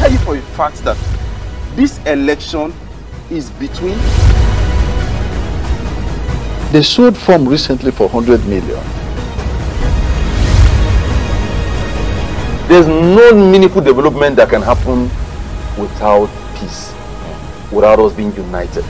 tell you for a fact that this election is between... They sold farm recently for 100 million. There's no meaningful development that can happen without peace, without us being united.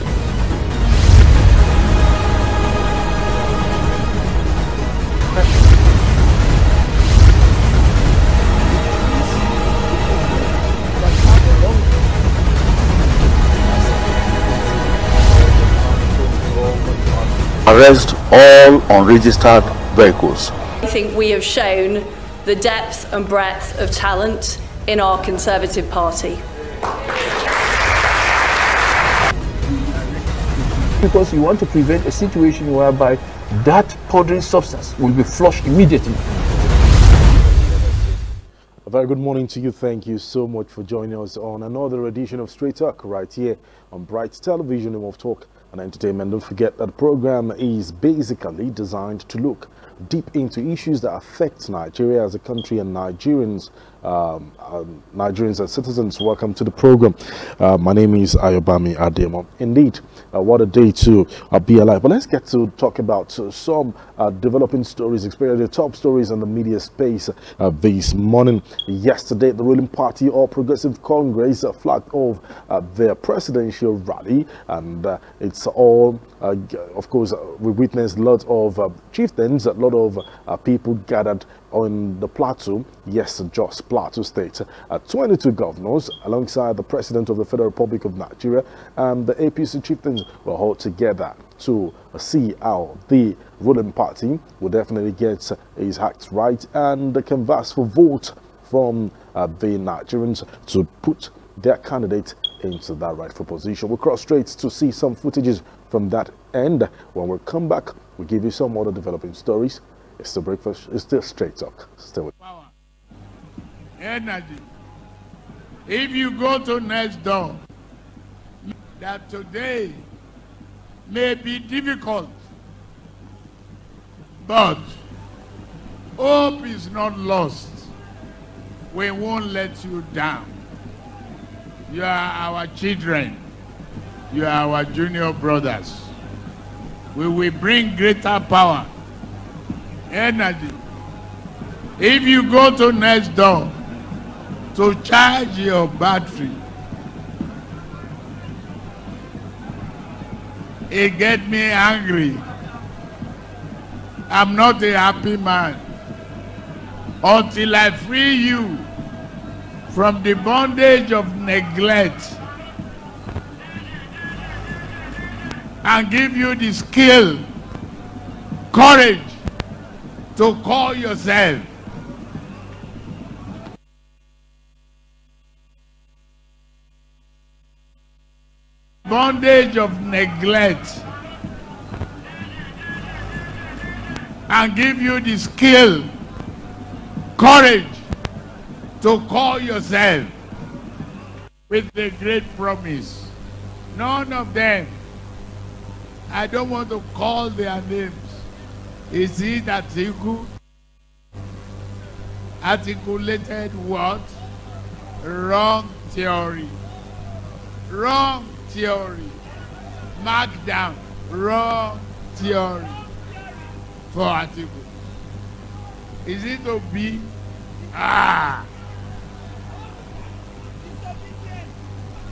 Arrest all unregistered vehicles. I think we have shown the depth and breadth of talent in our Conservative Party. Because you want to prevent a situation whereby that powdering substance will be flushed immediately. A very good morning to you. Thank you so much for joining us on another edition of Straight Talk right here on Bright Television, home of talk and entertainment. Don't forget that the program is basically designed to look deep into issues that affect Nigeria as a country and Nigerians and citizens. Welcome to the program. My name is AYOBAMI ADEYEMO. Indeed, what a day to be alive. But let's get to talk about some developing stories, especially the top stories in the media space this morning. Yesterday, the ruling party, All Progressive Congress, flagged off their presidential rally, and it's all, of course, we witnessed a lot of chieftains, a lot of people gathered on the plateau, yes, Jos Plateau State. 22 governors, alongside the President of the Federal Republic of Nigeria and the APC chieftains, were all together to see how the ruling party will definitely get his act right and canvass for vote from the Nigerians to put their candidate into that rightful position. We'll cross straight to see some footages from that end. When we come back, we'll give you some other developing stories. It's still breakfast, it's still Straight Talk. Stay with power, energy. If you go to next door, that today may be difficult, but hope is not lost. We won't let you down. You are our children. You are our junior brothers. We will bring greater power, energy. If you go to next door to charge your battery, it gets me angry. I'm not a happy man until I free you from the bondage of neglect and give you the skill, courage to call yourself. Bondage of neglect and give you the skill, courage to call yourself with the great promise. None of them, I don't want to call their names. Is it Atiku? Articulated what? Wrong theory. Wrong theory. Mark down. Wrong theory for Atiku. Is it Obi?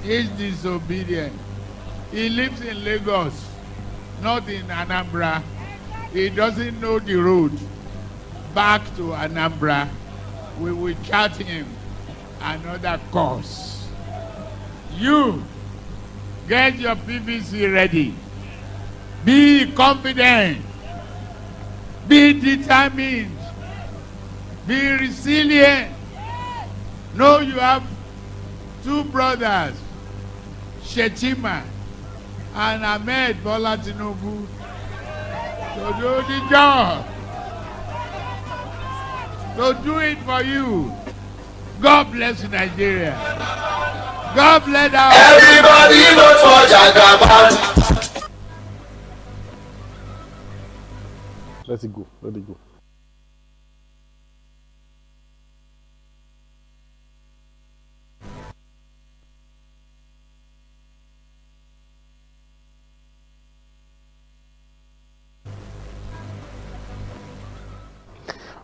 He's disobedient. He lives in Lagos, not in Anambra. He doesn't know the road back to Anambra. We will charge him another course. You get your PVC ready. Be confident. Be determined. Be resilient. Know you have two brothers, Shetima and Ahmed Bola Tinubu, to do the job, to do it for you. God bless Nigeria. God bless our... Everybody vote for Jagaban. Let it go, let it go.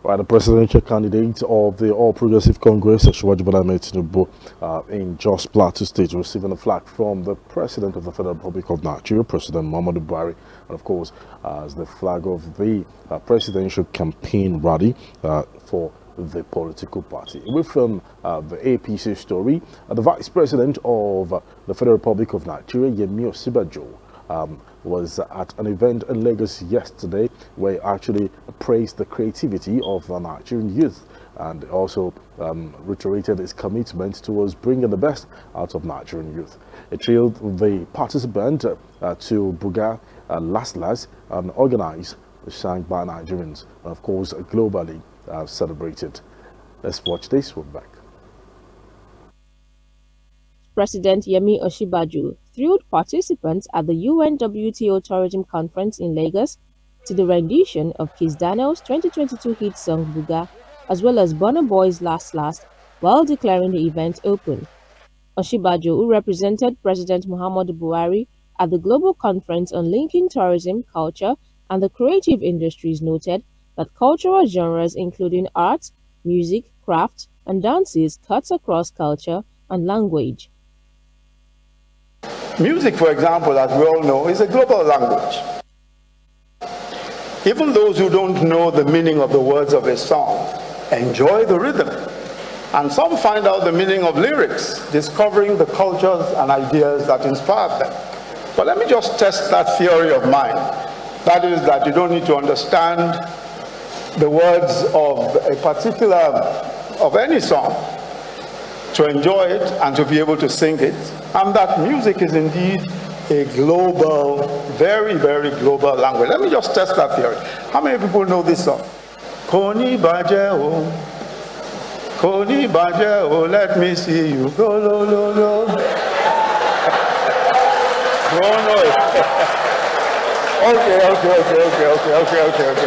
Right, the presidential candidate of the All Progressive Congress, AYOBAMI in Jos Plateau State, receiving a flag from the President of the Federal Republic of Nigeria, President Muhammadu Buhari, and of course, as the flag of the presidential campaign rally for the political party. Away from the APC story, the Vice President of the Federal Republic of Nigeria, Emmanuel, was at an event in Lagos yesterday where he actually praised the creativity of the Nigerian youth and also reiterated his commitment towards bringing the best out of Nigerian youth. He trailed the participant to Buga Last and organized, sang by Nigerians, and of course globally celebrated. Let's watch this. We're back. President Yemi Osinbajo thrilled participants at the UNWTO Tourism Conference in Lagos to the rendition of Kiss Daniel's 2022 hit song Buga, as well as Burna Boy's Last while declaring the event open. Osinbajo, who represented President Muhammadu Buhari at the Global Conference on Linking Tourism, Culture, and the Creative Industries, noted that cultural genres including art, music, craft, and dances cuts across culture and language. Music, for example, as we all know, is a global language. Even those who don't know the meaning of the words of a song enjoy the rhythm. And some find out the meaning of lyrics, discovering the cultures and ideas that inspired them. But let me just test that theory of mine. That is that you don't need to understand the words of a particular, of any song to enjoy it and to be able to sing it, and that music is indeed a global, very, very global language. Let me just test that theory. How many people know this song? Koni baje o, let me see you go lo lo lo.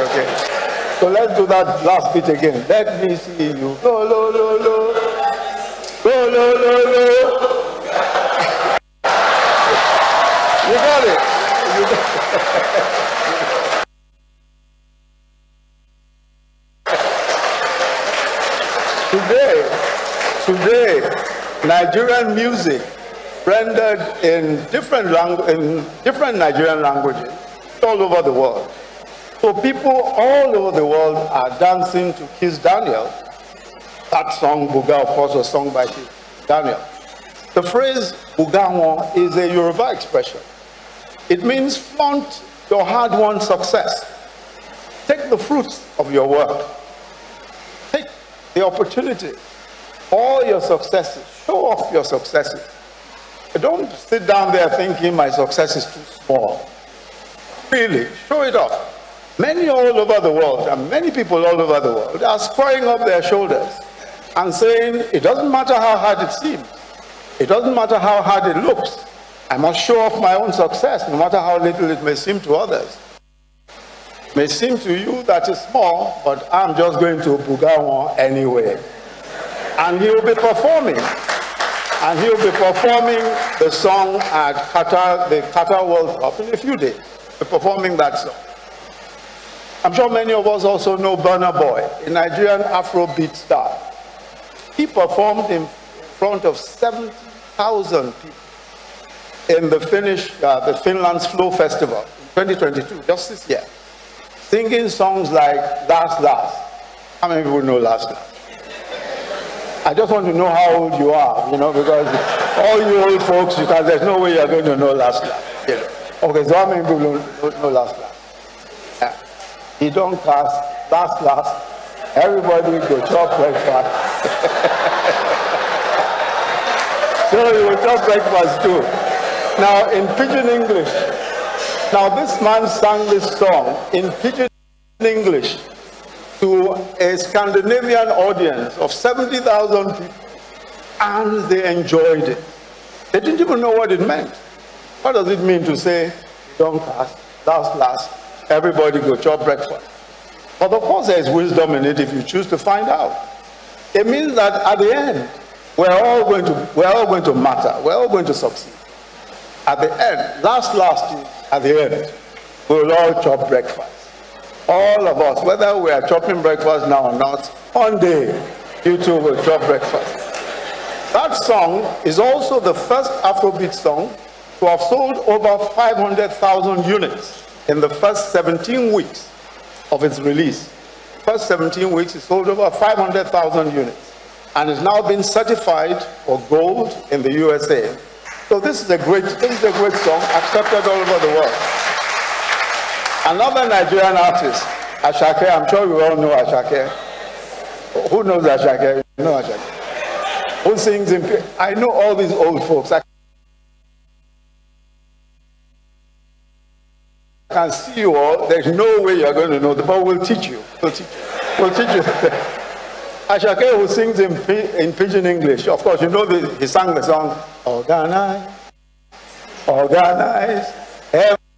Okay. So let's do that last bit again. Let me see you go lo lo lo. Go lo lo lo. You got it. Today, Nigerian music rendered in different Nigerian languages all over the world. So people all over the world are dancing to Kiss Daniel. That song, Buga, of course, was sung by Kiss Daniel. The phrase Buga is a Yoruba expression. It means flaunt your hard-won success. Take the fruits of your work. Take the opportunity. All your successes. Show off your successes. Don't sit down there thinking my success is too small. Really, show it off. Many all over the world, and many people all over the world, are squaring up their shoulders and saying, it doesn't matter how hard it seems. It doesn't matter how hard it looks. I must show off my own success, no matter how little it may seem to others. It may seem to you that it's small, but I'm just going to Buga anyway. And he'll be performing. And he'll be performing the song at Qatar, the Qatar World Cup in a few days. We're performing that song. I'm sure many of us also know Burna Boy, a Nigerian Afrobeat star. He performed in front of 70,000 people in the Finland's Flow Festival in 2022, just this year, singing songs like Last. How many people know Last? I just want to know how old you are, because all you old folks, because there's no way you're going to know Last. Okay, so how many people know Last? Yeah. He don't cast Last. Everybody go chop breakfast. So he will chop breakfast too. Now in Pidgin English. Now this man sang this song in Pidgin English to a Scandinavian audience of 70,000 people, and they enjoyed it. They didn't even know what it meant. What does it mean to say, don't cast, last, everybody go chop breakfast? But of course there is wisdom in it if you choose to find out. It means that at the end, we're all going to matter, we're all going to succeed. At the end, last, at the end, we'll all chop breakfast. all of us, whether we are chopping breakfast now or not, one day you too will chop breakfast. That song is also the first Afrobeat song to have sold over 500,000 units in the first 17 weeks of its release. First 17 weeks, it sold over 500,000 units and is now been certified for gold in the USA. So this is a great song, accepted all over the world. Another Nigerian artist, Ashake, I'm sure you all know Ashake. Who knows Ashake? You know Ashake. Who sings in... I know all these old folks. I can see you all. There's no way you're going to know them, but we'll teach you. We'll teach you. Ashake, who sings in Pidgin English. Of course, you know he sang the song, Organize, Organize.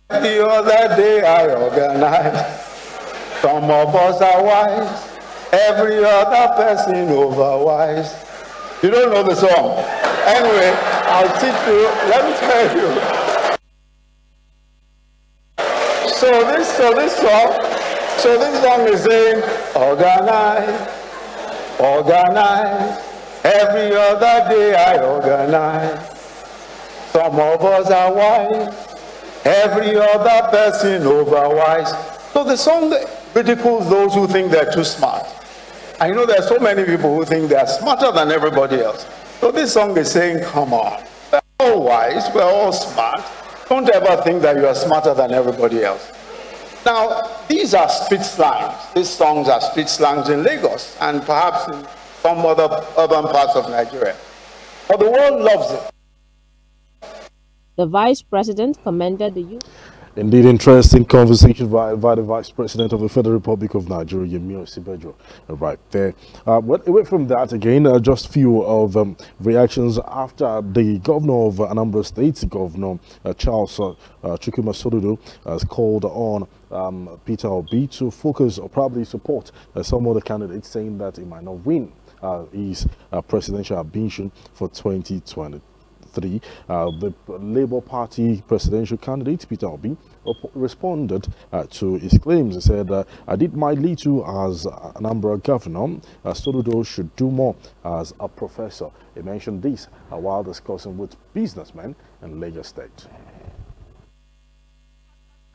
Every other day I organize. Some of us are wise. Every other person overwise. You don't know the song. Anyway, I'll teach you. Let me tell you. So this song is saying, organize, organize. Every other day I organize. Some of us are wise. Every other person overwise. So the song ridicules those who think they're too smart. I know there are so many people who think they're smarter than everybody else. So this song is saying, come on, we're all wise, we're all smart. Don't ever think that you are smarter than everybody else. Now, these are street slangs. These songs are street slangs in Lagos and perhaps in some other urban parts of Nigeria. But the world loves it. The Vice President commended the youth. Indeed, interesting conversation via the Vice President of the Federal Republic of Nigeria, Emmanuel, right there. But away from that, again, just few of reactions after the governor of Anambra State, Governor Charles Chukwuma Soludo, has called on Peter Obi to focus or probably support some other candidates, saying that he might not win his presidential ambition for 2020. The Labour Party presidential candidate, Peter Obi, responded to his claims. He said, I did my little as Anambra governor. Soludo should do more as a professor. He mentioned this while discussing with businessmen in Lagos State.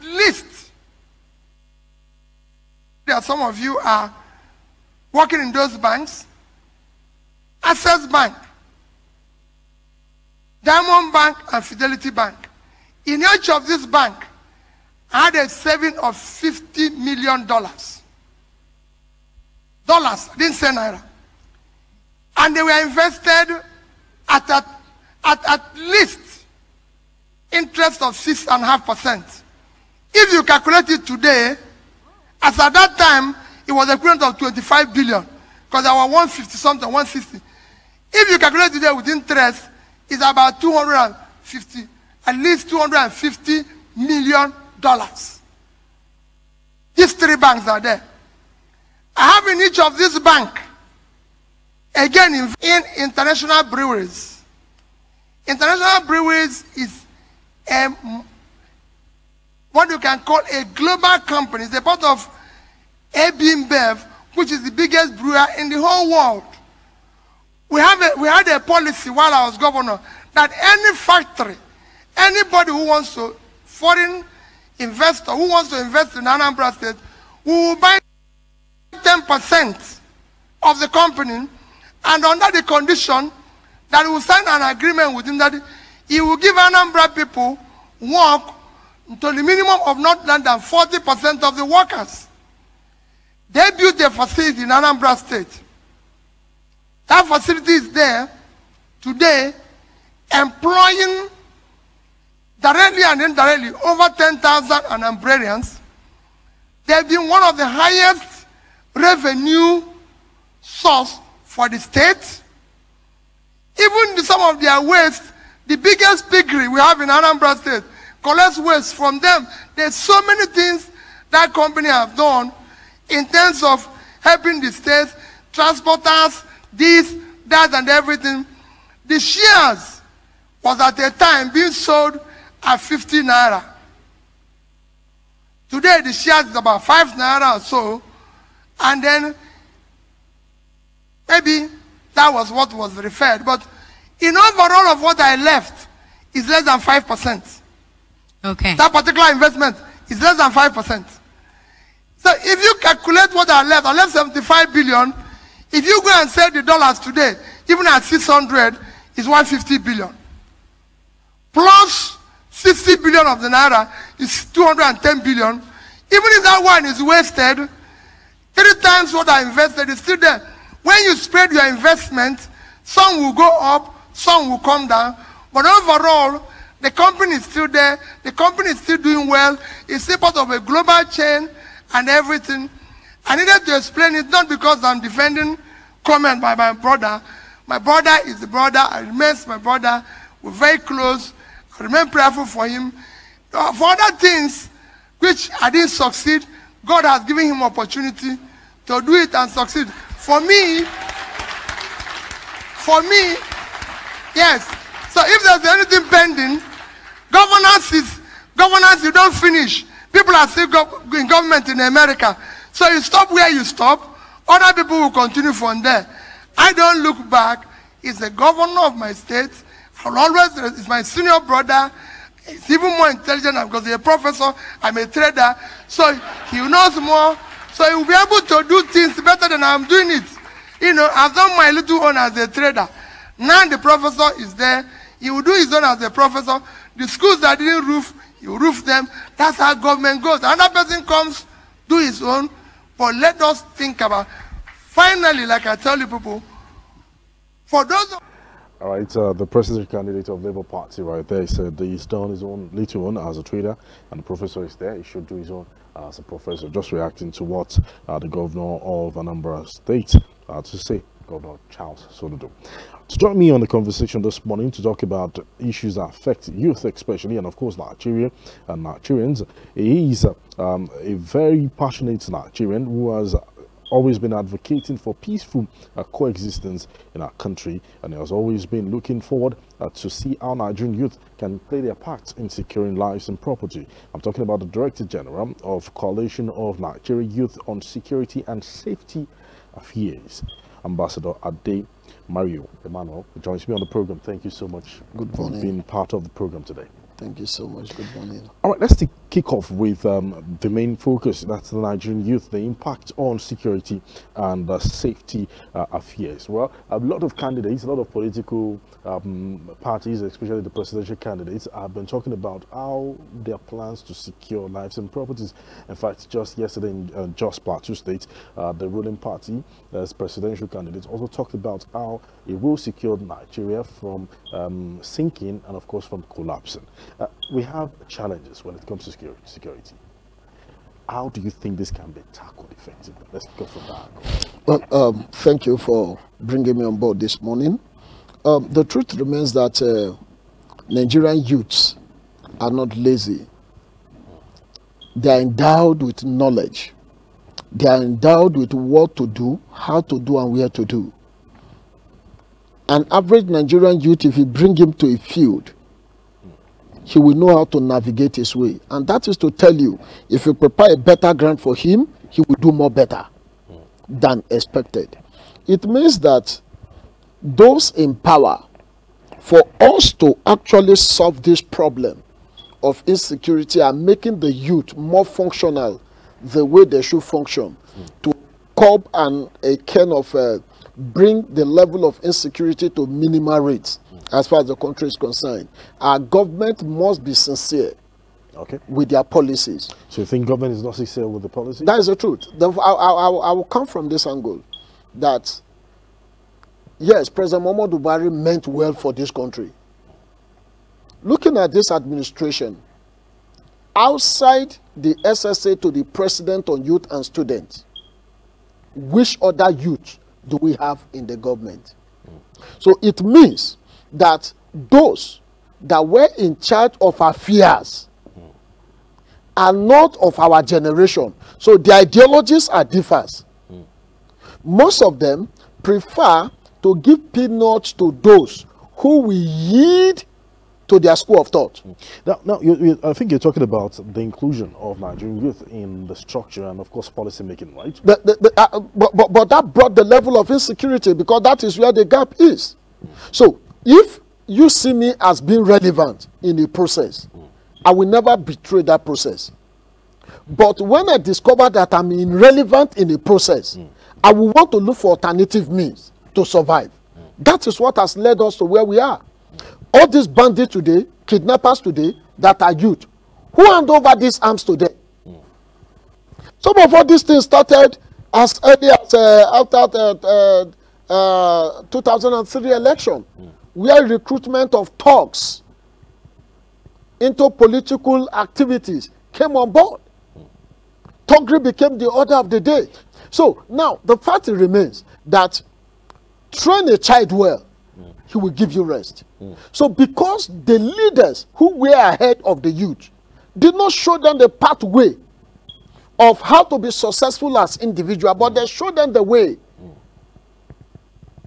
Least, there are some of you are working in those banks. Access Bank, Diamond Bank and Fidelity Bank. In each of this bank, I had a saving of $50 million. Dollars, I didn't say naira. And they were invested at least interest of 6.5%. If you calculate it today, as at that time, it was equivalent of 25 billion, because there were 150 something, 160. If you calculate today with interest, it's about 250, at least $250 million. These three banks are there. I have in each of these banks, again in international breweries. International breweries is what you can call a global company. It's a part of AB InBev, which is the biggest brewer in the whole world. We had a policy while I was governor that any factory, anybody who wants to, foreign investor who wants to invest in Anambra State, we will buy 10% of the company, and under the condition that we will sign an agreement with him that he will give Anambra people work to the minimum of not less than 40% of the workers. They built a facility in Anambra State. That facility is there today, employing directly and indirectly over 10,000 Anambrarians. They've been one of the highest revenue source for the state. Even some of their waste, the biggest piggery we have in Anambra State, collects waste from them. There's so many things that company have done in terms of helping the state, transporters, this, that, and everything. The shares was at a time being sold at 50 naira. Today the shares is about 5 naira or so, and then maybe that was what was referred. But in overall of what I left is less than 5%. Okay. That particular investment is less than 5%. So if you calculate what I left 75 billion. If you go and sell the dollars today, even at 600, it's 150 billion. Plus 60 billion of the naira is 210 billion. Even if that one is wasted, 3 times what I invested is still there. When you spread your investment, some will go up, some will come down. But overall, the company is still there. The company is still doing well. It's still part of a global chain and everything. I needed to explain it, not because I'm defending comment by my brother. My brother is the brother. I remain my brother. We're very close. I remain prayerful for him. For other things which I didn't succeed, God has given him opportunity to do it and succeed. For me, yes. So if there's anything pending, governance, you don't finish. People are still in government in America. So you stop where you stop. Other people will continue from there. I don't look back. He's the governor of my state. I'll always, he's my senior brother. He's even more intelligent because he's a professor. I'm a trader. So he knows more. So he will be able to do things better than I'm doing it. You know, I've done my little own as a trader. Now the professor is there. He will do his own as a professor. The schools that didn't roof, he will roof them. That's how government goes. Another person comes, do his own. But let us think about, finally, like I tell you people, for those... All right, the presidential candidate of Labour Party right there said he's done his own little one as a trader, and the professor is there. He should do his own as a professor. Just reacting to what the governor of Anambra State to say, Governor Charles Soludo. To join me on the conversation this morning to talk about issues that affect youth especially, and of course Nigeria and Nigerians, he is a very passionate Nigerian who has always been advocating for peaceful coexistence in our country, and he has always been looking forward to see how Nigerian youth can play their part in securing lives and property. I'm talking about the Director General of Coalition of Nigeria Youth on Security and Safety Affairs, Ambassador ADEYEMO Emmanuel, who joins me on the program. Thank you so much for being part of the program today. Thank you so much. Good morning. All right, let's kick off with the main focus. That's the Nigerian youth, the impact on security and safety affairs. Well, a lot of candidates, a lot of political parties, especially the presidential candidates, have been talking about how their plans to secure lives and properties. In fact, just yesterday in Jos Plateau State, the ruling party, as presidential candidates, also talked about how it will secure Nigeria from sinking and, of course, from collapsing. We have challenges when it comes to security. How do you think this can be tackled effectively? Let's go from that. Well, thank you for bringing me on board this morning. The truth remains that Nigerian youths are not lazy. They are endowed with knowledge. They are endowed with what to do, how to do, and where to do. An average Nigerian youth, if you bring him to a field, he will know how to navigate his way. And that is to tell you, if you prepare a better ground for him, he will do more better than expected. It means that those in power, for us to actually solve this problem of insecurity and making the youth more functional the way they should function, to curb and bring the level of insecurity to minimal rates as far as the country is concerned, our government must be sincere with their policies. So you think government is not sincere with the policies? That is the truth. I will come from this angle that, yes, President Muhammadu Buhari meant well for this country. Looking at this administration, outside the SSA to the President on Youth and Students, which other youth do we have in the government? So it means that those that were in charge of affairs are not of our generation. So the ideologies are different. Most of them prefer to give peanuts to those who will yield to their school of thought. Now I think you're talking about the inclusion of Nigerian youth in the structure and, of course, policy making, right? But that brought the level of insecurity, because that is where the gap is. So if you see me as being relevant in the process, I will never betray that process. But when I discover that I'm irrelevant in the process, I will want to look for alternative means to survive. That is what has led us to where we are. All these bandits today, kidnappers today, that are youth, who hand over these arms to them? Some of all these things started as early as after the 2003 election, where recruitment of thugs into political activities came on board. Thuggery became the order of the day. So now the fact remains that train a child well, he will give you rest. So because the leaders who were ahead of the youth did not show them the pathway of how to be successful as individual, but they showed them the way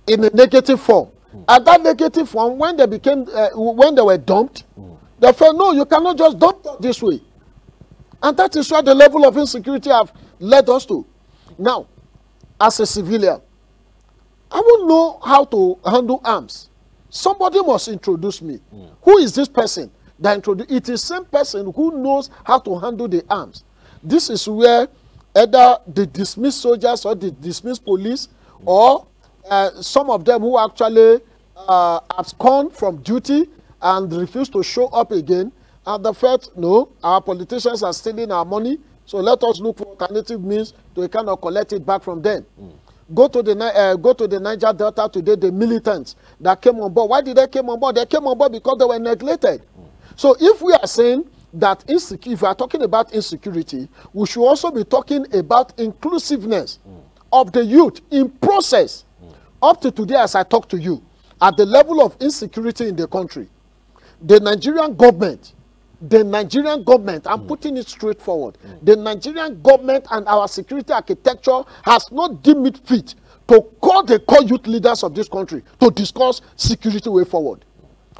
in a negative form. At that negative form, when they became, when they were dumped, they felt, no, you cannot just dump them this way. And that is why the level of insecurity have led us to. Now, as a civilian, I won't know how to handle arms. Somebody must introduce me. Who is this person that introduced? It is the same person who knows how to handle the arms. This is where either the dismissed soldiers or the dismissed police, or some of them who actually abscond from duty and refuse to show up again, and the fact, no, our politicians are stealing our money, so let us look for alternative means to kind of collect it back from them. Go to the Niger Delta today, the militants that came on board. Why did they come on board? They came on board because they were neglected. So if we are saying that if we are talking about insecurity, we should also be talking about inclusiveness of the youth in process. Up to today, as I talk to you, at the level of insecurity in the country, the Nigerian government, I'm putting it straightforward, the Nigerian government and our security architecture has not deemed it fit to call the core youth leaders of this country to discuss security way forward.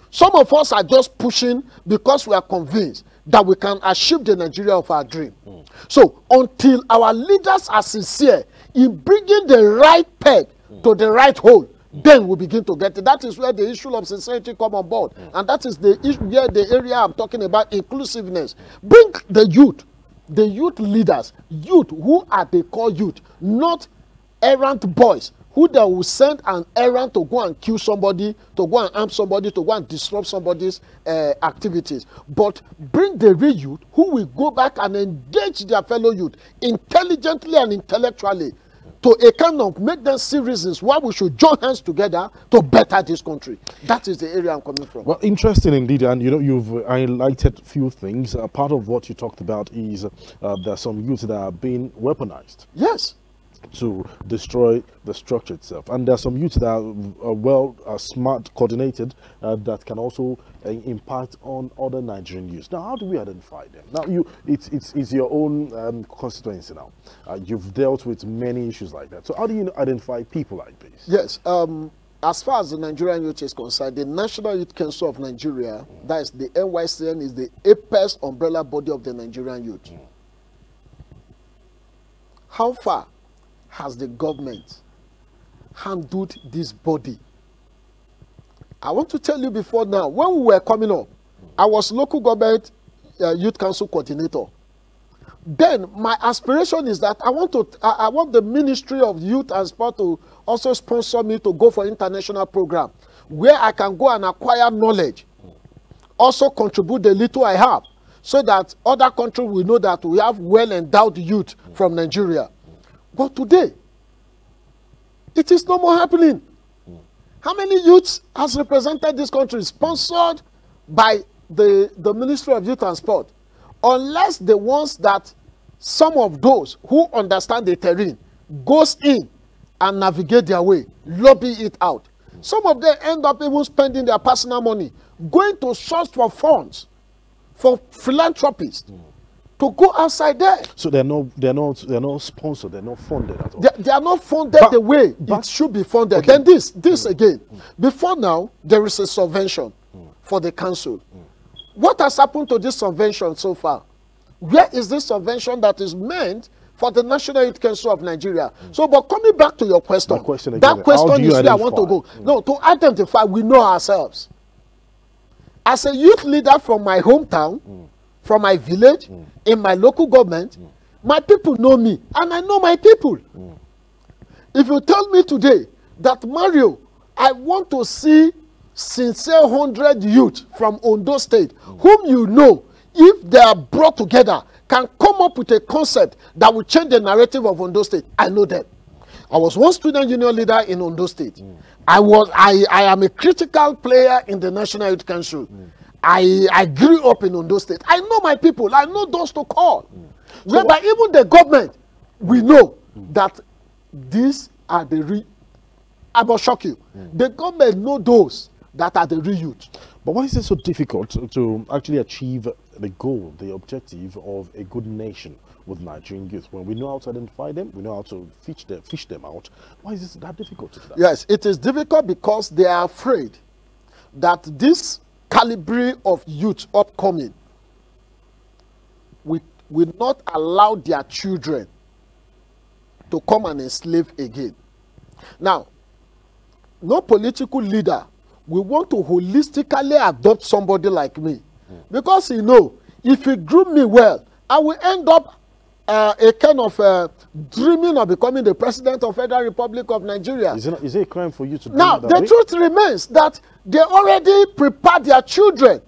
Some of us are just pushing because we are convinced that we can achieve the Nigeria of our dream. So until our leaders are sincere in bringing the right peg to the right hole, then we begin to get it. That is where the issue of sincerity come on board. And that is the issue where the area I'm talking about, inclusiveness. Bring the youth leaders, youth who are the core youth, not errant boys who they will send an errand to go and kill somebody, to go and arm somebody, to go and disrupt somebody's activities. But bring the real youth who will go back and engage their fellow youth intelligently and intellectually, to a kind of make them see reasons why we should join hands together to better this country. That is the area I'm coming from. Well, interesting indeed, and you know, you've highlighted a few things. Part of what you talked about is there are some youths that are being weaponized. Yes. To destroy the structure itself, and there are some youths that are smart, coordinated, that can also impact on other Nigerian youths. Now, how do we identify them? Now, it's your own constituency now. You've dealt with many issues like that. So, how do you identify people like this? Yes. As far as the Nigerian youth is concerned, the National Youth Council of Nigeria, that is the NYCN, is the apex umbrella body of the Nigerian youth. How far has the government handled this body? I want to tell you before now, when we were coming up, I was local government youth council coordinator. Then my aspiration is that I want the Ministry of Youth and Sport to also sponsor me to go for international program where I can go and acquire knowledge, also contribute the little I have, so that other countries will know that we have well-endowed youth from Nigeria. But today, it is no more happening. How many youths has represented this country sponsored by the Ministry of Youth and Sport? Unless the ones that some of those who understand the terrain goes in and navigate their way, lobby it out. Some of them end up even spending their personal money, going to source for funds for philanthropists. To go outside there. So they're not sponsored, they're not funded at all. They are not funded the way it should be funded. Okay. Then this again. Before now, there is a subvention for the council. What has happened to this subvention so far? Where is this subvention that is meant for the National Youth Council of Nigeria? So, but coming back to your question, that question is where I want to go. No, to identify, we know ourselves. As a youth leader from my hometown, from my village, in my local government, my people know me, and I know my people. If you tell me today that, Mario, I want to see sincere 100 youth from Ondo State, whom you know, if they are brought together, can come up with a concept that will change the narrative of Ondo State, I know them. I was one student union leader in Ondo State. I am a critical player in the National Youth Council. I grew up in Ondo State. I know my people. I know those to call. Whereby even the government, we know that these are the real. I must shock you. The government know those that are the real youth. But why is it so difficult to actually achieve the goal, the objective of a good nation with Nigerian youth? When we know how to identify them, we know how to fish them out. Why is it that difficult to do that? Yes, it is difficult because they are afraid that this caliber of youth upcoming will not allow their children to come and enslave again. Now, no political leader will want to holistically adopt somebody like me, because you know, if you groom me well, I will end up a kind of dreaming of becoming the president of Federal Republic of Nigeria. Is it a crime for you to do now, that? The truth remains that they already prepared their children.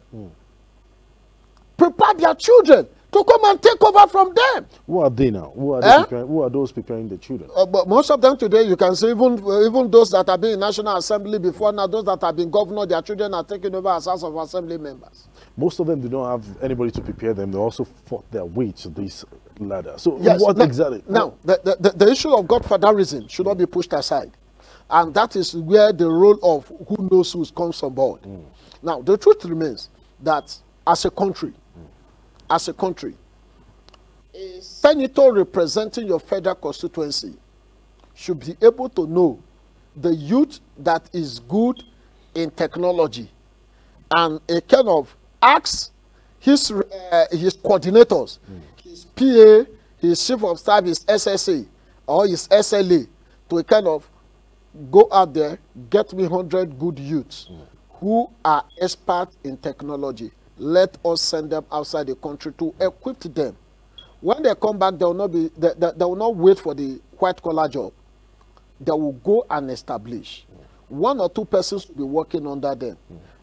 Prepare their children to come and take over from them. Who are they now? Who are those preparing the children? But most of them today, you can see, even those that have been in National Assembly before now, those that have been governor, their children are taking over as House of Assembly members. Most of them do not have anybody to prepare them. They also fought their way to this ladder. So yes, what exactly? Now, the issue of godfatherism should not be pushed aside. And that is where the role of who knows who comes on board. Now, the truth remains that as a country, a senator representing your federal constituency should be able to know the youth that is good in technology, and a kind of ask his coordinators, his PA, his chief of staff, his SSA or his SLA, to a kind of go out there, get me 100 good youths who are experts in technology. Let us send them outside the country to equip them. When they come back, they will not wait for the white collar job. They will go and establish. One or two persons will be working under them.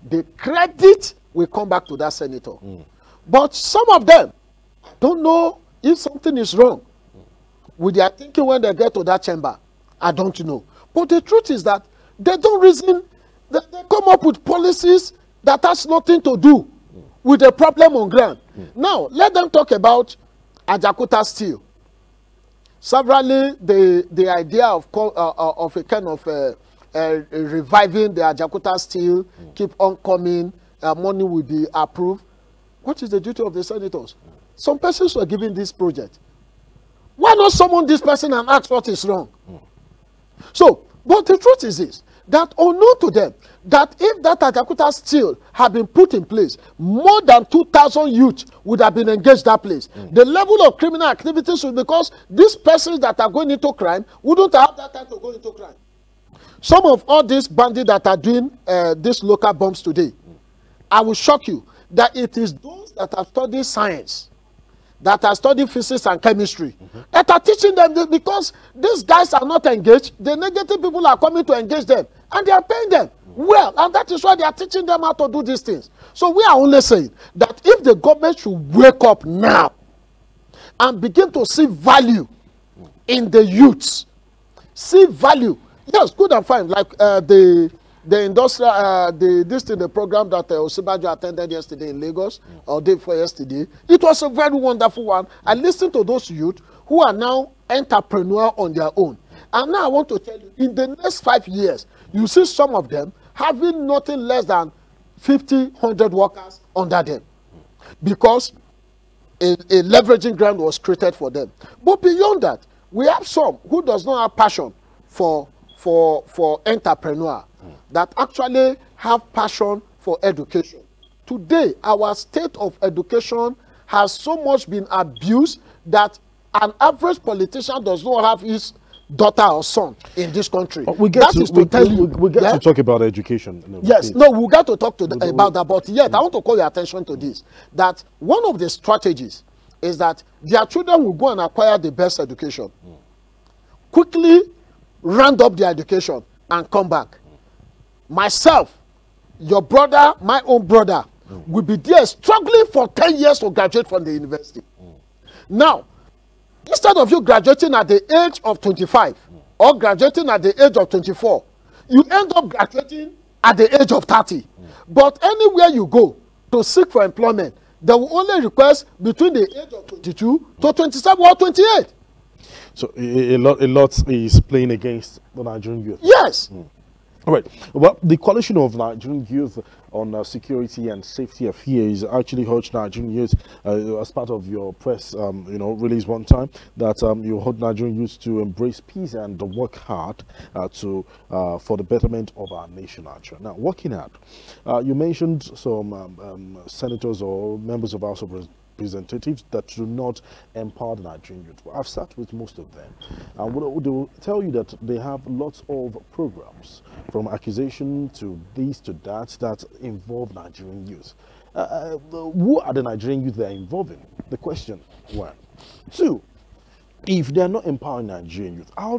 The credit will come back to that senator. But some of them don't know if something is wrong with their thinking when they get to that chamber. I don't know. But the truth is that they don't reason. They come up with policies that has nothing to do with the problem on ground. Now, let them talk about Ajakuta Steel. Severally, the idea of a kind of reviving the Ajakuta Steel, keep on coming, money will be approved. What is the duty of the senators? Some persons were given this project. Why not summon this person and ask what is wrong? So, but the truth is this, that unknown to them, that if that Ajakuta Steel had been put in place, more than 2,000 youth would have been engaged that place. The level of criminal activities would, because these persons that are going into crime wouldn't have that time to go into crime. Some of all these bandits that are doing these local bombs today, I will shock you that it is those that have studied science, that have studied physics and chemistry, that are teaching them, because these guys are not engaged. The negative people are coming to engage them, and they are paying them well, and that is why they are teaching them how to do these things. So we are only saying that if the government should wake up now and begin to see value in the youths, see value, yes, good and fine, like the industrial, the program that Osibajo attended yesterday in Lagos, or day before yesterday, it was a very wonderful one. I listened to those youth who are now entrepreneurs on their own. And now I want to tell you, in the next 5 years, you see some of them having nothing less than 50, 100 workers under them, because a leveraging ground was created for them. But beyond that, we have some who does not have passion for entrepreneur, that actually have passion for education. Today, our state of education has so much been abused that an average politician does not have his daughter or son in this country. We get to talk about education. Yes, no, we got to talk about that. But yet, I want to call your attention to this, that one of the strategies is that their children will go and acquire the best education, quickly round up their education, and come back. Myself, your brother, my own brother, will be there struggling for 10 years to graduate from the university. Now, instead of you graduating at the age of 25 or graduating at the age of 24, you end up graduating at the age of 30. But anywhere you go to seek for employment, they will only request between the age of 22 to 27 or 28. So a lot is playing against the Nigerian youth. Yes. All right. Well, the coalition of Nigerian youth on security and safety affairs actually urged Nigerian youth, as part of your press, release one time, that you urged Nigerian youth to embrace peace and work hard for the betterment of our nation. Actually, now working hard. You mentioned some senators or members of House of Representatives that do not empower the Nigerian youth. Well, I've sat with most of them, and they will tell you that they have lots of programs, from accusation to this to that involve Nigerian youth. Who are the Nigerian youth they are involving? The question, one. Two, if they are not empowering Nigerian youth, how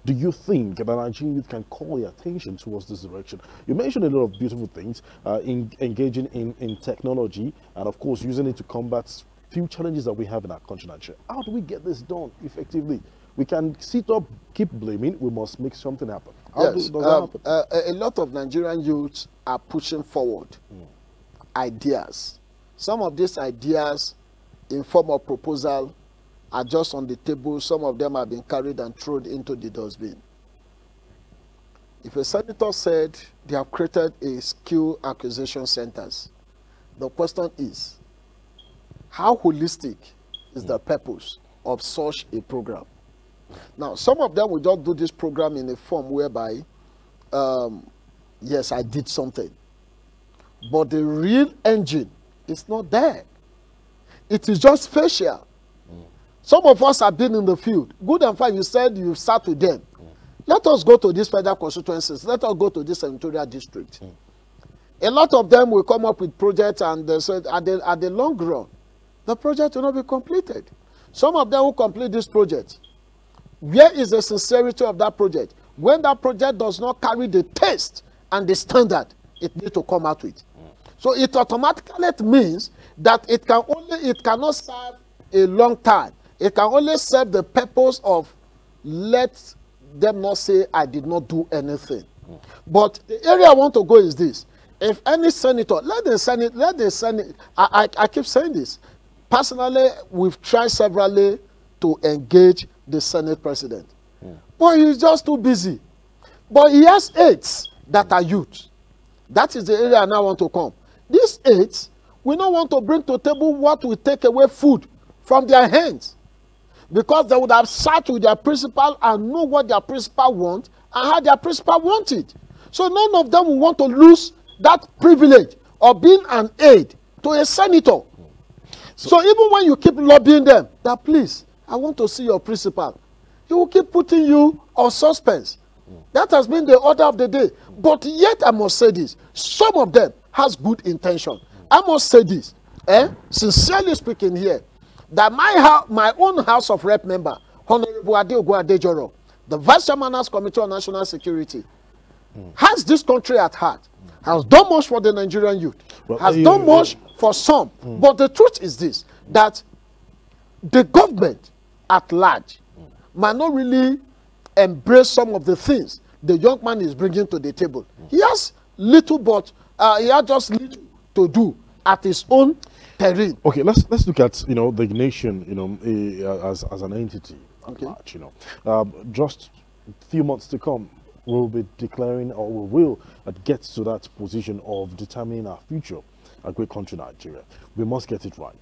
do you think that Nigerian youth can call their attention towards this direction? You mentioned a lot of beautiful things, engaging in technology, and of course using it to combat few challenges that we have in our country, Nigeria. How do we get this done effectively? We can sit up, keep blaming. We must make something happen. Yes, a lot of Nigerian youths are pushing forward ideas. Some of these ideas, in form of proposal, are just on the table. Some of them have been carried and thrown into the dustbin. If a senator said they have created a skill acquisition centers, the question is, how holistic is the purpose of such a program? Now, some of them will just do this program in a form whereby, yes, I did something. But the real engine is not there. It is just facial. Some of us have been in the field. Good and fine, you said you sat with them. Let us go to these federal constituencies. Let us go to this senatorial district. A lot of them will come up with projects, and they said at the long run, the project will not be completed. Some of them will complete this project. Where is the sincerity of that project? When that project does not carry the taste and the standard it needs to come out with. So it automatically means that it cannot serve a long time. It can only serve the purpose of let them not say I did not do anything. But the area I want to go is this. If any senator, let the Senate, I keep saying this. Personally, we've tried severally to engage the Senate president. But he's just too busy. But he has aides that are youth. That is the area I now want to come. These aides, we don't want to bring to the table what will take away food from their hands. Because they would have sat with their principal and know what their principal wants and how their principal wanted. So none of them will want to lose that privilege of being an aide to a senator. So even when you keep lobbying them, that please, I want to see your principal, he will keep putting you on suspense. That has been the order of the day. But yet I must say this, some of them has good intention. I must say this, sincerely speaking here, that my own House of Rep member, Honorable Adejoro, the Vice Chairman of the Committee on National Security, has this country at heart, has done much for the Nigerian youth, has done much for some. But the truth is this, that the government at large might not really embrace some of the things the young man is bringing to the table. He has little, but he has just little to do at his own terrain. Okay, let's look at the nation as an entity. Okay. Large, just a few months to come, we'll be declaring, or we will get to that position of determining our future, a great country, Nigeria. We must get it right.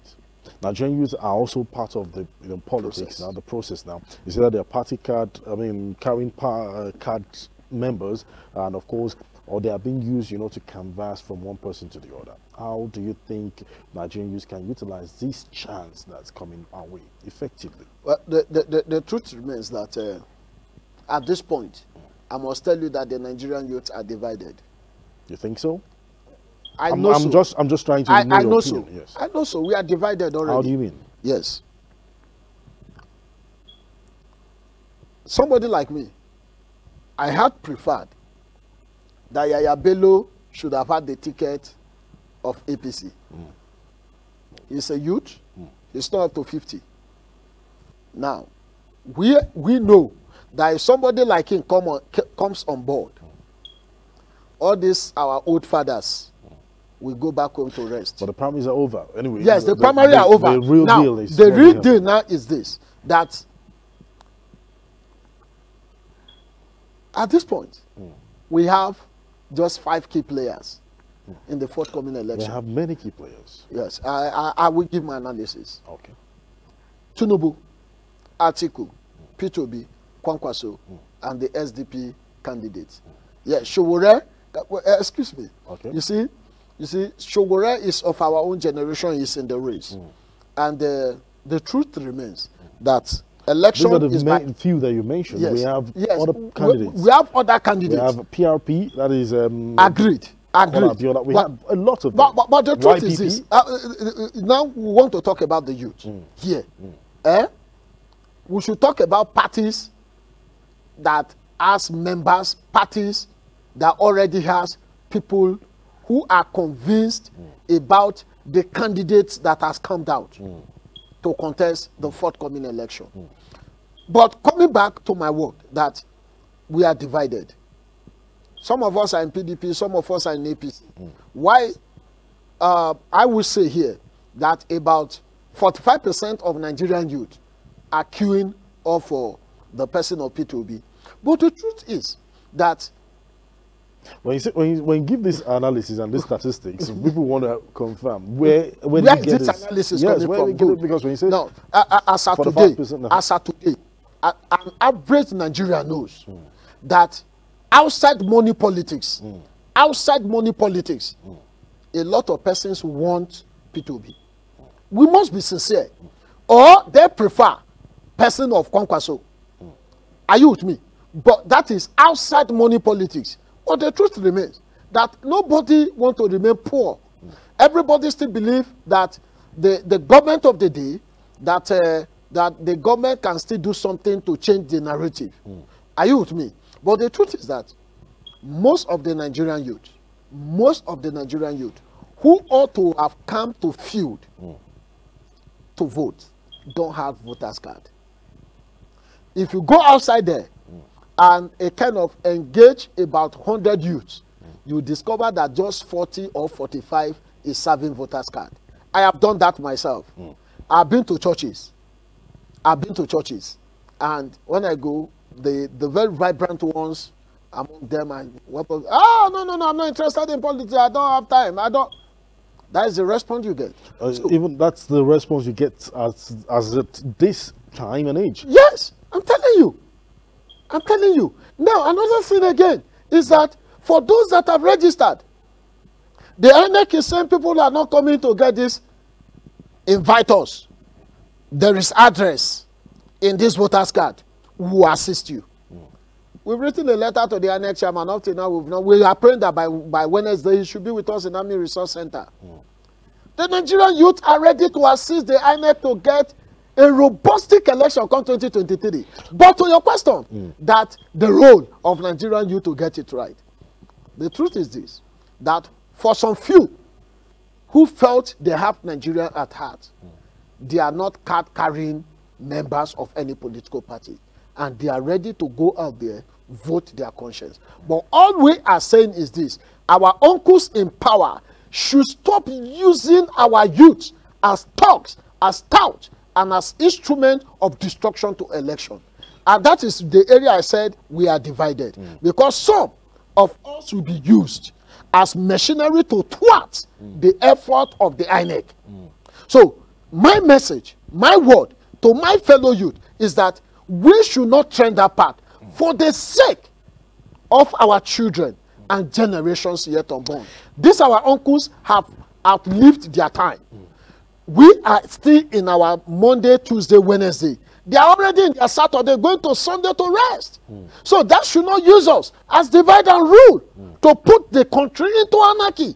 Nigerian youth are also part of the politics now, the process now. You see that they're party card, carrying card members, and of course, or they are being used, to canvas from one person to the other. How do you think Nigerian youth can utilize this chance that's coming our way effectively? Well, the truth remains that at this point, I must tell you that the Nigerian youth are divided. You think so? I'm just trying to know your opinion. Yes. I know so. We are divided already. How do you mean? Yes. Somebody like me, I had preferred that Yaya Bello should have had the ticket of APC. He's a youth. He's not up to 50. Now, we know that if somebody like him comes on board, all these our old fathers will go back home to rest. But the primaries are over. Anyway. Yes, the primaries are over. The real now, deal is the real deal now is this, that at this point, we have just 5 key players in the forthcoming election. We have many key players. Yes, I will give my analysis. Okay. Tinubu, Atiku, P2B, Kwankwaso, and the SDP candidates. Yes, Showore, excuse me. Okay. You see, Showore is of our own generation, is in the race. And the truth remains that election These are the few that you mentioned. Yes. We have yes. other candidates. We have other candidates. We have PRP, that is... Agreed. We have a lot of them. But the truth is this. Now we want to talk about the youth here. We should talk about parties that has members, parties that already has people who are convinced about the candidates that has come out to contest the forthcoming election. But coming back to my word that we are divided. Some of us are in PDP, some of us are in APC. Why? I will say here that about 45% of Nigerian youth are queuing up for the person of P2B. But the truth is that when you give this analysis and these statistics, people want to confirm where is get this analysis yes, coming from? Because when you say no, as of today, an average Nigerian knows that outside money politics, a lot of persons want P2B. We must be sincere, or they prefer person of Kwankwaso. Are you with me? But that is outside money politics. But the truth remains that nobody wants to remain poor. Everybody still believes that the government of the day, that the government can still do something to change the narrative. Are you with me? But the truth is that most of the Nigerian youth who ought to have come to field to vote don't have voters card. If you go outside there and a kind of engage about 100 youths, you discover that just 40 or 45 is serving voters card. I have done that myself. I've been to churches. And when I go, the very vibrant ones among them, and no, I'm not interested in politics. I don't have time. That is the response you get. Even that's the response you get as at this time and age. Yes, I'm telling you. Now, another thing again is that for those that have registered, the INEC is saying people are not coming to get this. Invite us. There is address in this voters card. We will assist you. We've written a letter to the INEC chairman. Up to now, we are praying that by Wednesday he should be with us in Army Resource Center. The Nigerian youth are ready to assist the INEC to get a robust election come 2023. But to your question, that the role of Nigerian youth to get it right. The truth is this, that for some few who felt they have Nigeria at heart, they are not card-carrying members of any political party. And they are ready to go out there, vote their conscience. But all we are saying is this, our uncles in power should stop using our youth as thugs, as touts, and as instrument of destruction to election. And that is the area I said we are divided. Because some of us will be used as machinery to thwart the effort of the INEC. So my message, my word to my fellow youth is that we should not trend that path for the sake of our children, and generations yet unborn. These our uncles have outlived their time. We are still in our Monday, Tuesday, Wednesday. They are already in their Saturday, going to Sunday to rest. So that should not use us as divide and rule to put the country into anarchy.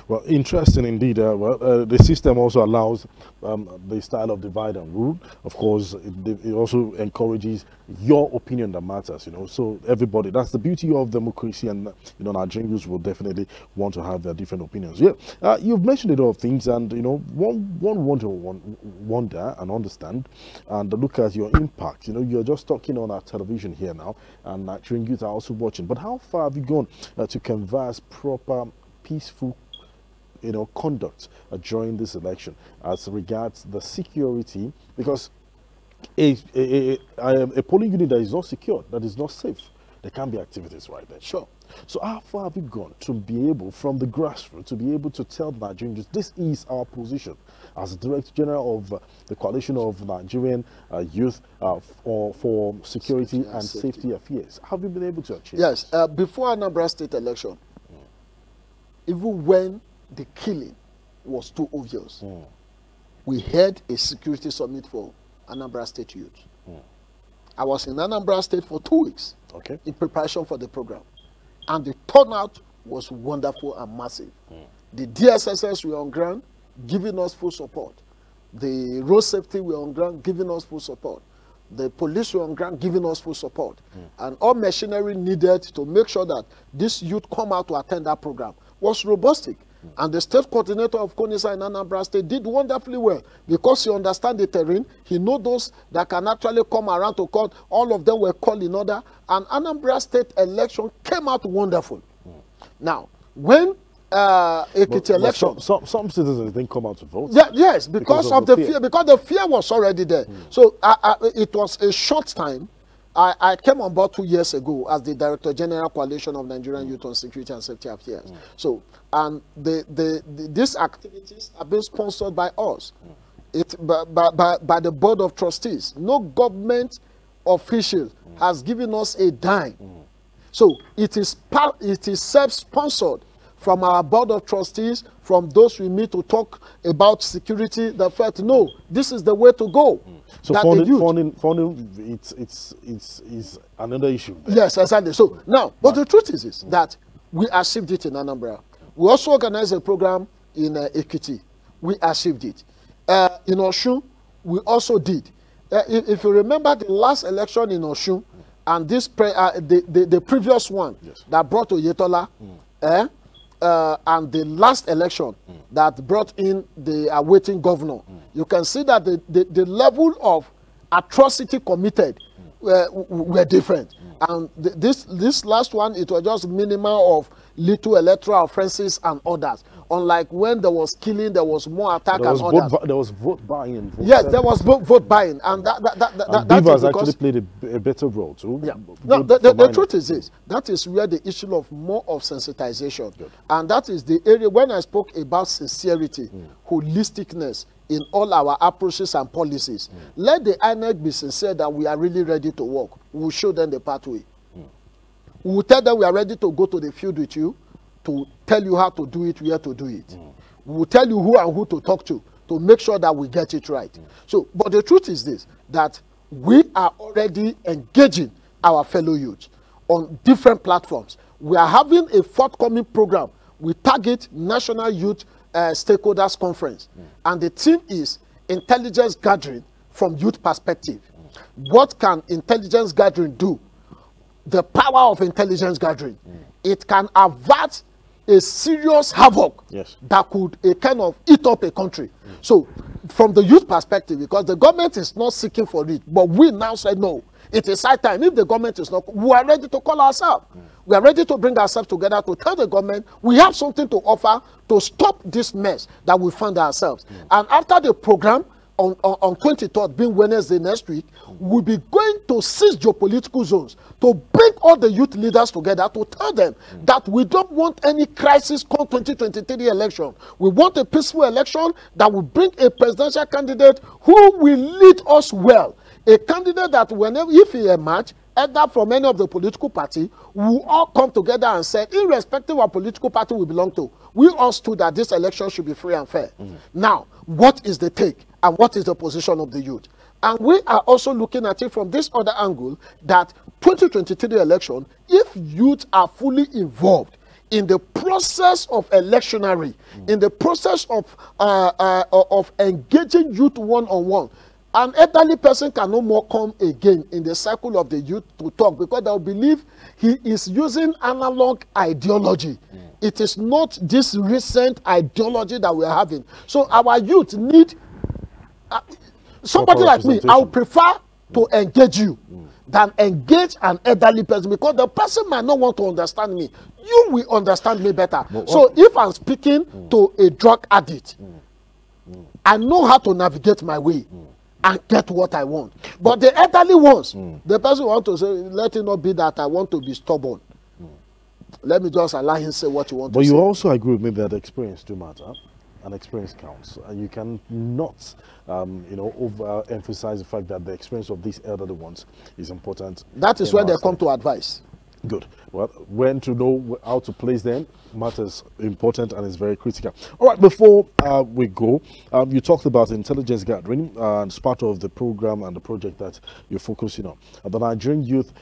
Well, interesting indeed. The system also allows the style of divide and rule. Of course, it also encourages your opinion that matters, you know. So everybody, that's the beauty of democracy, and you know, Nigerian youths will definitely want to have their different opinions. Yeah, you've mentioned a lot of things, and you know, one want to wonder and understand and look at your impact. You know, you're just talking on our television here now, and Nigerian youth are also watching. But how far have you gone to canvass proper, peaceful, you know, conduct during this election as regards the security? Because a polling unit that is not secure, that is not safe, there can be activities right there. Sure. So how far have you gone to be able, from the grassroots, to be able to tell Nigerians this is our position as Director General of the Coalition of Nigerian Youth for Security and Safety Affairs? Have you been able to achieve? Yes. Before Anambra State election, even when the killing was too obvious, we had a security summit for Anambra State youth. I was in Anambra State for 2 weeks in preparation for the program, and the turnout was wonderful and massive. The DSSS were on ground giving us full support. The road safety were on ground giving us full support. The police were on ground giving us full support. And all machinery needed to make sure that this youth come out to attend that program was robust. And the state coordinator of CONISA in Anambra State did wonderfully well, because he understands the terrain. He knows those that can actually come around to court. All of them were called in order, and Anambra State election came out wonderful. Now, when Ekiti election, some citizens didn't come out to vote. Yeah, yes, because of the fear. Because the fear was already there. So it was a short time. I came on board 2 years ago as the Director General Coalition of Nigerian Youth on Security and Safety Affairs. So, and these activities are being sponsored by us, by the Board of Trustees. No government official has given us a dime. So it is self-sponsored from our Board of Trustees, from those we meet to talk about security. That felt, no, this is the way to go. So funding is another issue there. Yes, exactly. So now, but the truth is that we achieved it in Anambra. We also organized a program in Ekiti. We achieved it. In Osun, we also did. If you remember the last election in Osun, and this the previous one that brought Oyetola, and the last election that brought in the awaiting governor, you can see that the level of atrocity committed were different. And this last one, it was just minimal of little electoral offenses and others. Unlike when there was killing, there was more attack and others. There was vote buying. Yes, there was vote buying, and that Beavers actually played a better role too. Yeah. No, the truth is this: that is where the issue of more of sensitization, and that is the area when I spoke about sincerity, holisticness in all our approaches and policies. Let the INEC be sincere that we are really ready to work. We will show them the pathway. We will tell them we are ready to go to the field with you, to tell you how to do it, where to do it. We will tell you who and who to talk to make sure that we get it right. So, but the truth is this, that we are already engaging our fellow youth on different platforms. We are having a forthcoming program. We target National Youth Stakeholders Conference. And the theme is intelligence gathering from youth perspective. What can intelligence gathering do? The power of intelligence gathering. It can avert a serious havoc that could kind of eat up a country. So from the youth perspective, because the government is not seeking for it, but we now say no, it is high time. If the government is not, we are ready to call ourselves. We are ready to bring ourselves together to tell the government we have something to offer to stop this mess that we find ourselves. And after the program, on 23rd, being Wednesday next week, we'll be going to 6 geopolitical zones to bring all the youth leaders together to tell them that we don't want any crisis come 2023 election. We want a peaceful election that will bring a presidential candidate who will lead us well. A candidate that whenever, if he emerges, either from any of the political party, will all come together and say, irrespective of political party we belong to, we all stood that this election should be free and fair. Now, what is the take and what is the position of the youth? And we are also looking at it from this other angle, that 2023 election, if youth are fully involved in the process of electionary, in the process of engaging youth one-on-one, an elderly person can no more come again in the circle of the youth to talk, because they'll believe he is using analog ideology. It is not this recent ideology that we're having. So our youth need somebody like me. I would prefer to engage you than engage an elderly person, because the person might not want to understand me. You will understand me better. So if I'm speaking to a drug addict, I know how to navigate my way and get what I want. But the elderly ones, the person want to say, let it not be that I want to be stubborn. Let me just allow him say what you want to say. But you also agree with me that experience do matter, and experience counts. And you can not, overemphasize the fact that the experience of these elderly ones is important. That is when they come to advice. Good. Well, when to know how to place them matters important and is very critical. All right, before we go, you talked about intelligence gathering as part of the program and the project that you're focusing on. The Nigerian youth,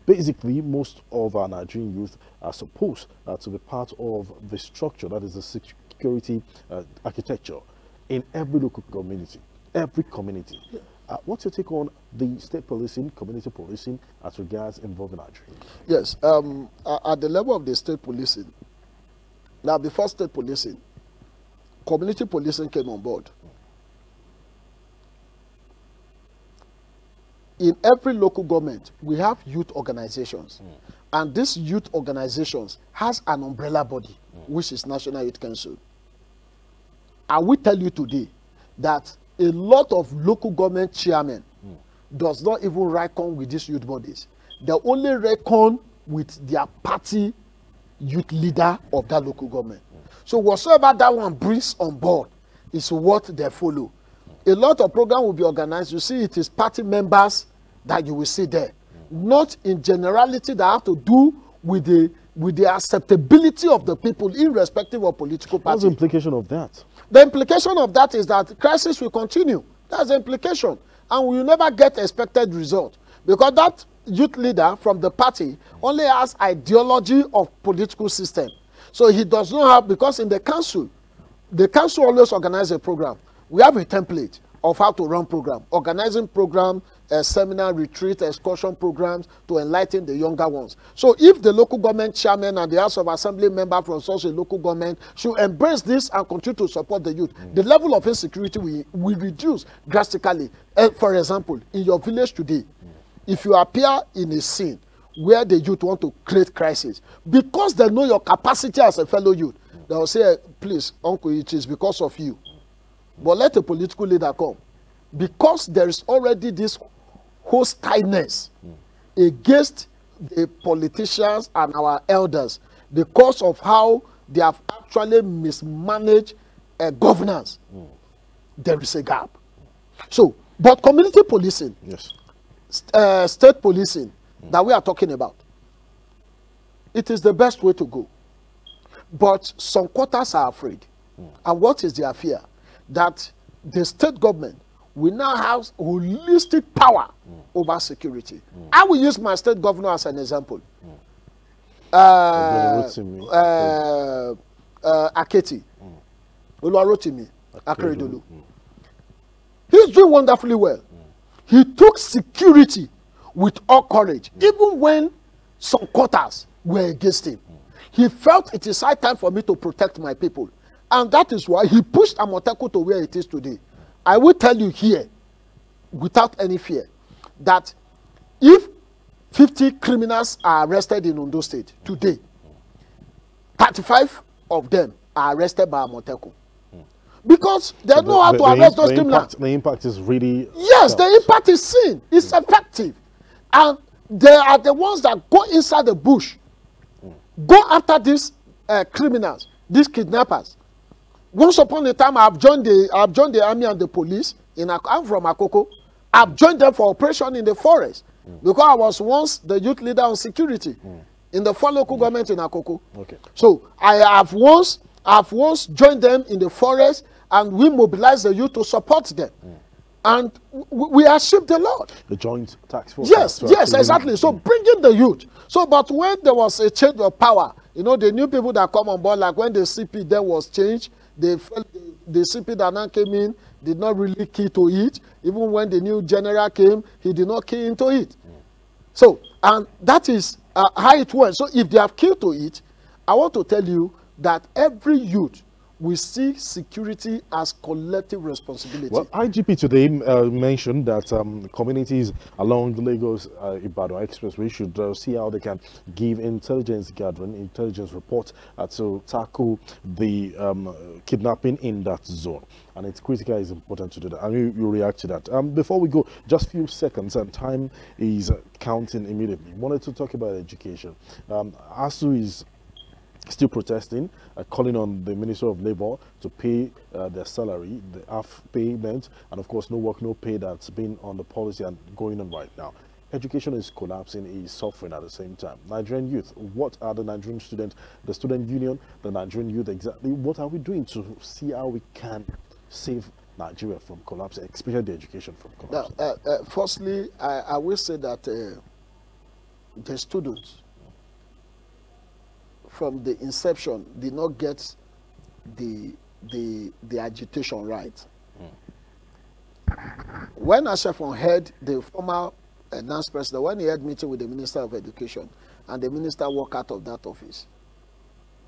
basically most of our Nigerian youth are supposed to be part of the structure, that is the security architecture in every local community, every community. Yeah. What's your take on the state policing, community policing as regards involving Nigeria? Yes, at the level of the state policing, now before state policing, community policing came on board. In every local government, we have youth organizations. And these youth organizations has an umbrella body, which is National Youth Council. I will tell you today that a lot of local government chairmen does not even reckon with these youth bodies. They only reckon with their party youth leader of that local government. So whatsoever that one brings on board is what they follow. A lot of programs will be organized. You see, it is party members that you will see there. Not in generality that have to do with the acceptability of the people, irrespective of political party. What's the implication of that? The implication of that is that crisis will continue. That's the implication. And we will never get expected result. Because that youth leader from the party only has ideology of political system. So he does not have, because in the council always organizes a program. We have a template of how to run program, organizing program, seminar, retreat, excursion programs to enlighten the younger ones. So if the local government chairman and the House of Assembly member from such a local government should embrace this and continue to support the youth, the level of insecurity will reduce drastically. For example, in your village today, if you appear in a scene where the youth want to create crisis, because they know your capacity as a fellow youth, they will say, please, uncle, it is because of you. But let a political leader come. Because there is already this hostileness against the politicians and our elders because of how they have actually mismanaged governance, there is a gap. So, but community policing, yes, state policing that we are talking about, it is the best way to go. But some quarters are afraid. And what is their fear? That the state government will now have holistic power over security. I will use my state governor as an example. Aketi, Oluwarotimi Akeredolu. He's doing wonderfully well. He took security with all courage, even when some quarters were against him. He felt it is high time for me to protect my people. And that is why he pushed Amoteku to where it is today. I will tell you here, without any fear, that if 50 criminals are arrested in Ondo State today, 35 of them are arrested by Amoteku. Because they know how to arrest those criminals. The impact is really... Yes, the impact is seen. It's effective. And they are the ones that go inside the bush, go after these criminals, these kidnappers. Once upon a time, I've joined the army and the police. I'm from Akoko. I've joined them for operation in the forest. Because I was once the youth leader on security in the 4 local government in Akoko. Okay. So I have once joined them in the forest, and we mobilized the youth to support them. And we achieved the lot. The joint task force. Yes, yes, exactly. So bringing the youth. So, but when there was a change of power, you know, the new people that come on board, like when the CP then was changed, they felt the CP that now came in did not really key to it. Even when the new general came, he did not key into it. So, and that is how it went. So if they have keyed to it, I want to tell you that every youth we see security as collective responsibility. Well, IGP today mentioned that communities along the Lagos-Ibadan Expressway should see how they can give intelligence gathering, intelligence report to tackle the kidnapping in that zone. And it's critical, it's important to do that. And you react to that. Before we go, just a few seconds, and time is counting immediately. Wanted to talk about education. ASU is still protesting, calling on the Minister of Labour to pay their salary, the half payment, and of course no work, no pay that's been on the policy and going on right now. Education is collapsing, is suffering at the same time. Nigerian youth, what are the Nigerian students, the student union, the Nigerian youth exactly, what are we doing to see how we can save Nigeria from collapsing, especially the education from collapsing? Now, firstly, I will say that the students from the inception did not get the agitation right. When Ashefon heard the former Nance president, when he had meeting with the Minister of Education, and the minister walked out of that office,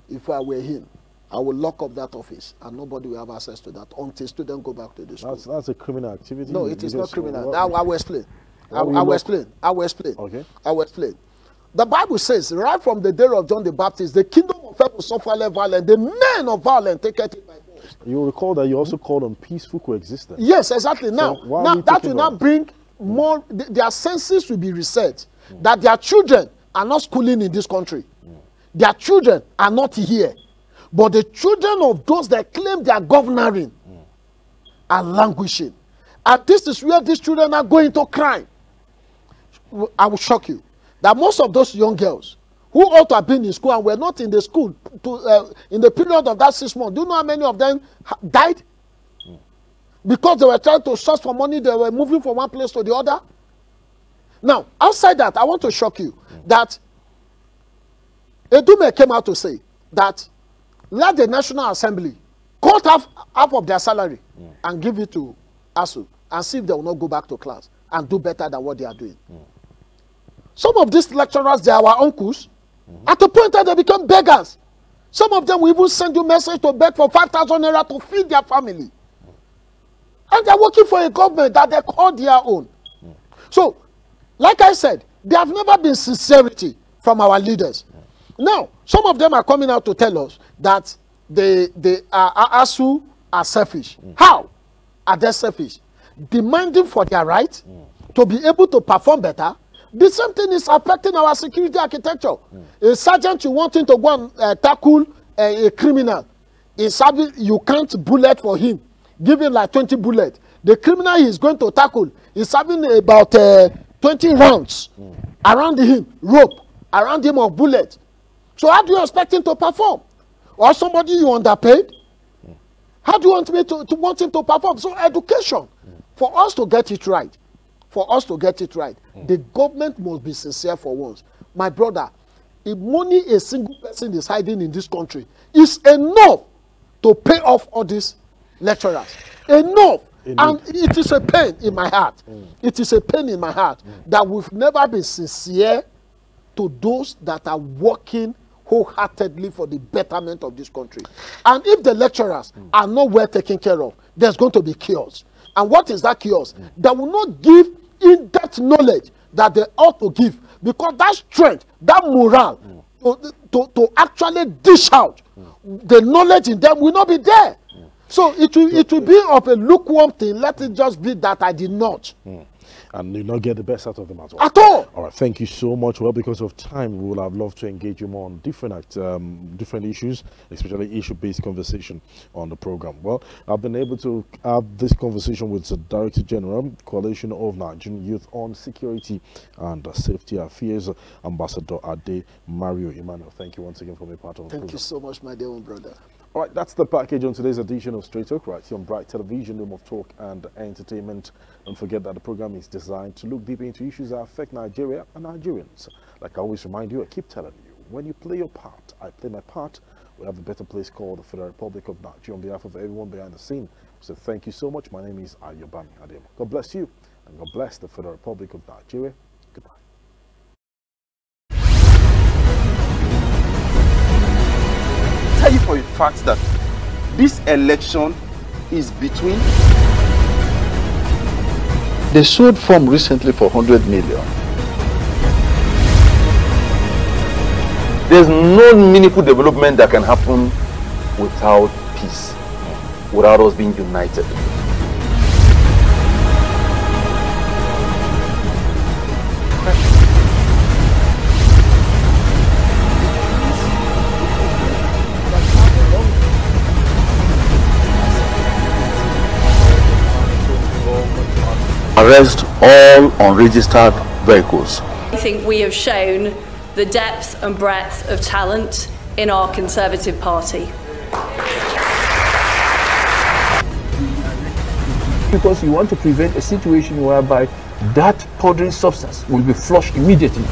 if I were him, I would lock up that office and nobody will have access to that until students go back to the school. That's a criminal activity? No, it is not criminal. I will explain. I will explain. Okay. I will explain. The Bible says, right from the day of John the Baptist, the kingdom of heaven suffer less violence, the men of violence take it by force. You recall that you also called on peaceful coexistence. Yes, exactly. Now, so that will not bring more, their senses will be reset, that their children are not schooling in this country. Their children are not here. But the children of those that claim they are governing are languishing. And this is where these children are going to crime. I will shock you that most of those young girls who ought to have been in school and were not in the school in the period of that 6 months, do you know how many of them died? Because they were trying to source for money, they were moving from one place to the other. Now, outside that, I want to shock you that Edume came out to say that let the National Assembly cut half of their salary and give it to ASU and see if they will not go back to class and do better than what they are doing. Some of these lecturers, they are our uncles. At the point that they become beggars. Some of them will even send you message to beg for 5,000 naira to feed their family. And they're working for a government that they call their own. So, like I said, there have never been sincerity from our leaders. Now, some of them are coming out to tell us that ASU are selfish. How are they selfish? Demanding for their right to be able to perform better. The same thing is affecting our security architecture. A sergeant, you want him to go and tackle a criminal. You can't bullet for him. Give him like 20 bullets. The criminal he is going to tackle is having about 20 rounds around him, rope, around him of bullets. So how do you expect him to perform? Or somebody you underpaid? How do you want me to want him to perform? So education, for us to get it right, the government must be sincere for once. My brother, if money a single person is hiding in this country is enough to pay off all these lecturers. Enough. And it is a pain in my heart. It is a pain in my heart that we've never been sincere to those that are working wholeheartedly for the betterment of this country. And if the lecturers are not well taken care of, there's going to be chaos. And what is that chaos? That will not give in-depth knowledge that they ought to give. Because that strength, that morale, to actually dish out the knowledge in them will not be there. So it will be of a lukewarm thing. Let it just be that I did not. And you not get the best out of them at all? At all! All right, thank you so much. Well, because of time, we would have loved to engage you more on different issues, especially issue-based conversation on the program. Well, I've been able to have this conversation with the Director General, Coalition of Nigerian Youth on Security and Safety Affairs, Ambassador ADEYEMO Emmanuel. Thank you once again for being part of the program. Thank you so much, my dear one brother. All right, that's the package on today's edition of Straight Talk, right here on Bright Television, Room of Talk and Entertainment. Don't forget that the program is designed to look deeper into issues that affect Nigeria and Nigerians. Like I always remind you, I keep telling you, when you play your part, I play my part, we have a better place called the Federal Republic of Nigeria. On behalf of everyone behind the scene, so thank you so much. My name is AYOBAMI. God bless you, and God bless the Federal Republic of Nigeria. Goodbye. Tell you for a fact that this election is between. They sold farm recently for 100 million. There's no meaningful development that can happen without peace, without us being united. Arrest all unregistered vehicles. I think we have shown the depth and breadth of talent in our Conservative Party. Because you want to prevent a situation whereby that powdering substance will be flushed immediately.